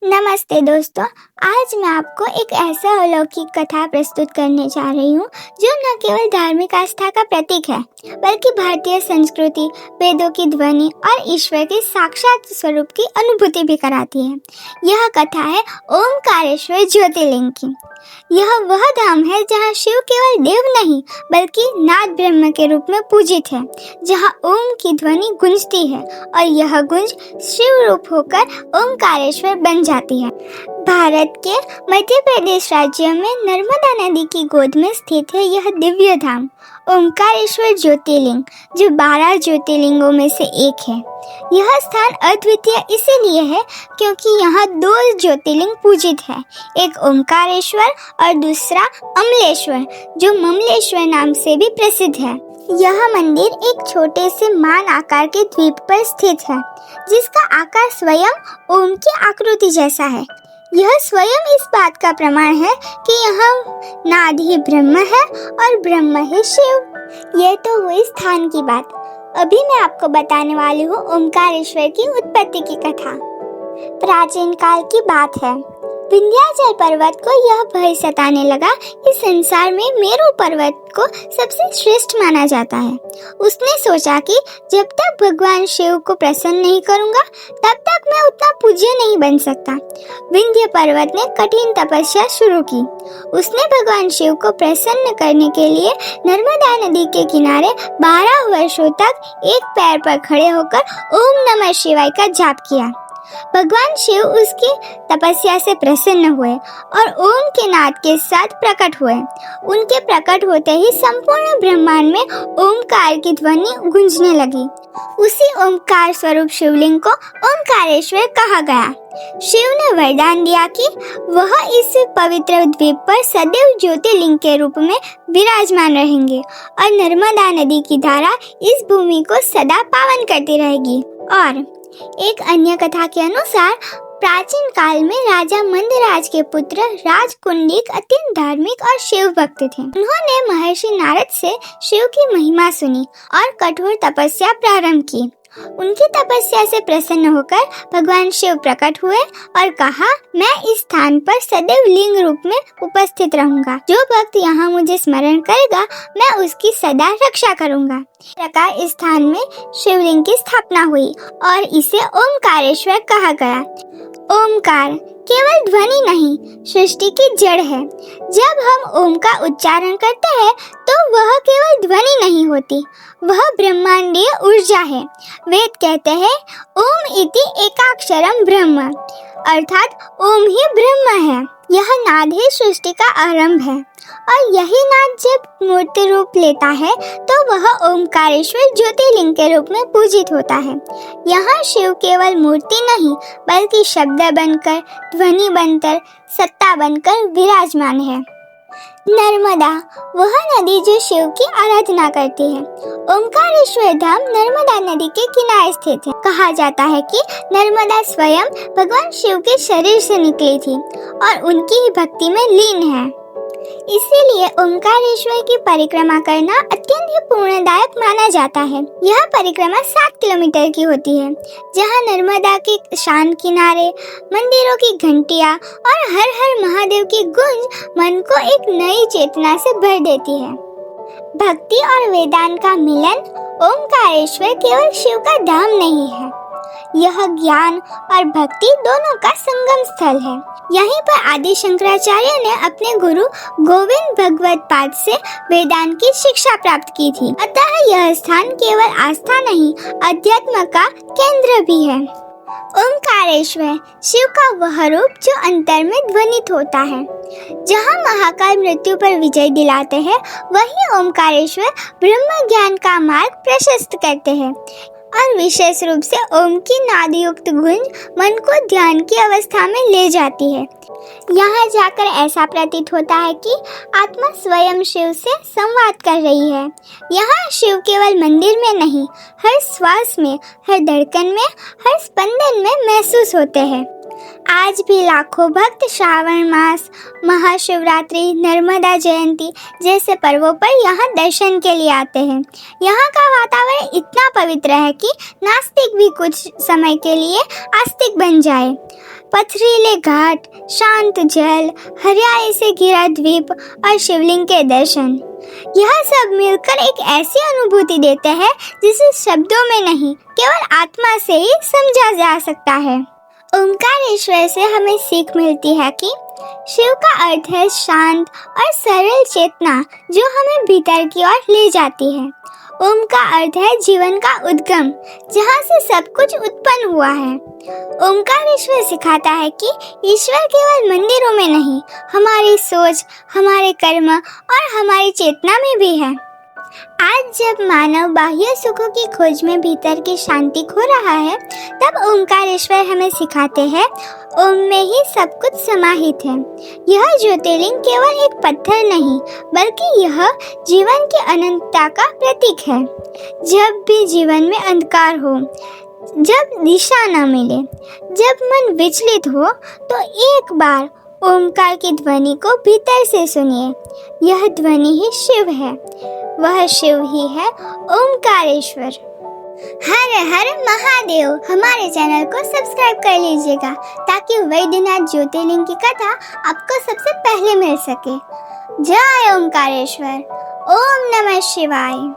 नमस्ते दोस्तों। आज मैं आपको एक ऐसा अलौकिक कथा प्रस्तुत करने जा रही हूँ जो न केवल धार्मिक आस्था का प्रतीक है बल्कि भारतीय संस्कृति, वेदों की ध्वनि और ईश्वर के साक्षात स्वरूप की अनुभूति भी कराती है। यह कथा है ओमकारेश्वर ज्योतिर्लिंग की। यह वह धाम है जहाँ शिव केवल देव नहीं बल्कि नाद ब्रह्म के रूप में पूजित है, जहाँ ओम की ध्वनि गूंजती है और यह गूंज शिव रूप होकर ओमकारेश्वर बन जाती है। भारत के मध्य प्रदेश राज्य में नर्मदा नदी की गोद में स्थित है यह दिव्य धाम ओमकारेश्वर ज्योतिर्लिंग, जो 12 ज्योतिर्लिंगों में से एक है। यह स्थान अद्वितीय इसीलिए है क्योंकि यहाँ 2 ज्योतिर्लिंग पूजित है, एक ओमकारेश्वर और दूसरा अमलेश्वर, जो ममलेश्वर नाम से भी प्रसिद्ध है। यह मंदिर एक छोटे से मान आकार के द्वीप पर स्थित है, जिसका आकार स्वयं ओम की आकृति जैसा है। यह स्वयं इस बात का प्रमाण है कि यहाँ नाद ही ब्रह्म है और ब्रह्म ही शिव। यह तो हुई स्थान की बात। अभी मैं आपको बताने वाली हूँ ओमकारेश्वर की उत्पत्ति की कथा। प्राचीन काल की बात है। विंध्याचल पर्वत को यह भय सताने लगा कि संसार में मेरु पर्वत को सबसे श्रेष्ठ माना जाता है। उसने सोचा कि जब तक भगवान शिव को प्रसन्न नहीं करूंगा तब तक मैं उतना पूज्य नहीं बन सकता। विंध्य पर्वत ने कठिन तपस्या शुरू की। उसने भगवान शिव को प्रसन्न करने के लिए नर्मदा नदी के किनारे 12 वर्षों तक एक पैर पर खड़े होकर ओम नमः शिवाय का जाप किया। भगवान शिव उसकी तपस्या से प्रसन्न हुए और ओम के नाद के साथ प्रकट हुए। उनके प्रकट होते ही संपूर्ण ब्रह्मांड में ओमकार की ध्वनि गूंजने लगी। उसी ओमकार स्वरूप शिवलिंग को ओमकारेश्वर कहा गया। शिव ने वरदान दिया कि वह इस पवित्र द्वीप पर सदैव ज्योतिर्लिंग के रूप में विराजमान रहेंगे और नर्मदा नदी की धारा इस भूमि को सदा पावन करती रहेगी। और एक अन्य कथा के अनुसार प्राचीन काल में राजा मंदराज के पुत्र राजकुंडिक अत्यंत धार्मिक और शिव भक्त थे। उन्होंने महर्षि नारद से शिव की महिमा सुनी और कठोर तपस्या प्रारंभ की। उनकी तपस्या से प्रसन्न होकर भगवान शिव प्रकट हुए और कहा, मैं इस स्थान पर सदैव लिंग रूप में उपस्थित रहूंगा। जो भक्त यहाँ मुझे स्मरण करेगा मैं उसकी सदा रक्षा करूंगा। इस प्रकार इस स्थान में शिवलिंग की स्थापना हुई और इसे ओमकारेश्वर कहा गया। ओमकार केवल ध्वनि नहीं, सृष्टि की जड़ है। जब हम ओम का उच्चारण करते हैं तो वह केवल ध्वनि नहीं होती, वह ब्रह्मांडीय ऊर्जा है। वेद कहते हैं ओम इति एकाक्षरम ब्रह्म, अर्थात ओम ही ब्रह्म है। यह नाद ही सृष्टि का आरंभ है और यही नाद जब मूर्ति रूप लेता है तो वह ओमकारेश्वर ज्योतिर्लिंग के रूप में पूजित होता है। यहाँ शिव केवल मूर्ति नहीं बल्कि शब्द बनकर, ध्वनि बनकर, सत्ता बनकर विराजमान है। नर्मदा वह नदी जो शिव की आराधना करती है। ओमकारेश्वर धाम नर्मदा नदी के किनारे स्थित है। कहा जाता है कि नर्मदा स्वयं भगवान शिव के शरीर से निकली थी और उनकी ही भक्ति में लीन है। इसीलिए ओमकारेश्वर की परिक्रमा करना अत्यंत ही पुण्यदायक माना जाता है। यह परिक्रमा 7 किलोमीटर की होती है, जहाँ नर्मदा के शांत किनारे, मंदिरों की घंटियाँ और हर हर महादेव की गूंज मन को एक नई चेतना से भर देती है। भक्ति और वेदांत का मिलन। ओमकारेश्वर केवल शिव का धाम नहीं है, यह ज्ञान और भक्ति दोनों का संगम स्थल है। यहीं पर आदि शंकराचार्य ने अपने गुरु गोविंद भगवत पाद से वेदांत की शिक्षा प्राप्त की थी। अतः यह स्थान केवल आस्था नहीं, अध्यात्म का केंद्र भी है। ओमकारेश्वर शिव का वह रूप जो अंतर में ध्वनित होता है। जहाँ महाकाल मृत्यु पर विजय दिलाते हैं, वहीं ओमकारेश्वर ब्रह्म ज्ञान का मार्ग प्रशस्त करते हैं और विशेष रूप से ओम की नादयुक्त गूंज मन को ध्यान की अवस्था में ले जाती है। यहाँ जाकर ऐसा प्रतीत होता है कि आत्मा स्वयं शिव से संवाद कर रही है। यहाँ शिव केवल मंदिर में नहीं, हर श्वास में, हर धड़कन में, हर स्पंदन में महसूस होते हैं। आज भी लाखों भक्त श्रावण मास, महाशिवरात्रि, नर्मदा जयंती जैसे पर्वों पर यहाँ दर्शन के लिए आते हैं। यहाँ का वातावरण इतना पवित्र है कि नास्तिक भी कुछ समय के लिए आस्तिक बन जाए। पथरीले घाट, शांत जल, हरियाली से घिरा द्वीप और शिवलिंग के दर्शन, यह सब मिलकर एक ऐसी अनुभूति देते हैं जिसे शब्दों में नहीं, केवल आत्मा से ही समझा जा सकता है। ओंकारेश्वर से हमें सीख मिलती है कि शिव का अर्थ है शांत और सरल चेतना जो हमें भीतर की ओर ले जाती है। ओम का अर्थ है जीवन का उद्गम, जहाँ से सब कुछ उत्पन्न हुआ है। ओंकारेश्वर सिखाता है कि ईश्वर केवल मंदिरों में नहीं, हमारी सोच, हमारे कर्म और हमारी चेतना में भी है। आज जब मानव बाह्य सुखों की खोज में भीतर की शांति खो रहा है, तब ओंकारेश्वर हमें सिखाते हैं ओम में ही सब कुछ समाहित है। यह ज्योतिर्लिंग केवल एक पत्थर नहीं, बल्कि यह जीवन की अनंतता का प्रतीक है। जब भी जीवन में अंधकार हो, जब दिशा न मिले, जब मन विचलित हो, तो एक बार ओमकार की ध्वनि को भीतर से सुनिए। यह ध्वनि ही शिव है, वह शिव ही है ओंकारेश्वर। हर हर महादेव। हमारे चैनल को सब्सक्राइब कर लीजिएगा ताकि वैद्यनाथ ज्योतिर्लिंग की कथा आपको सबसे पहले मिल सके। जय ओंकारेश्वर। ओम नमः शिवाय।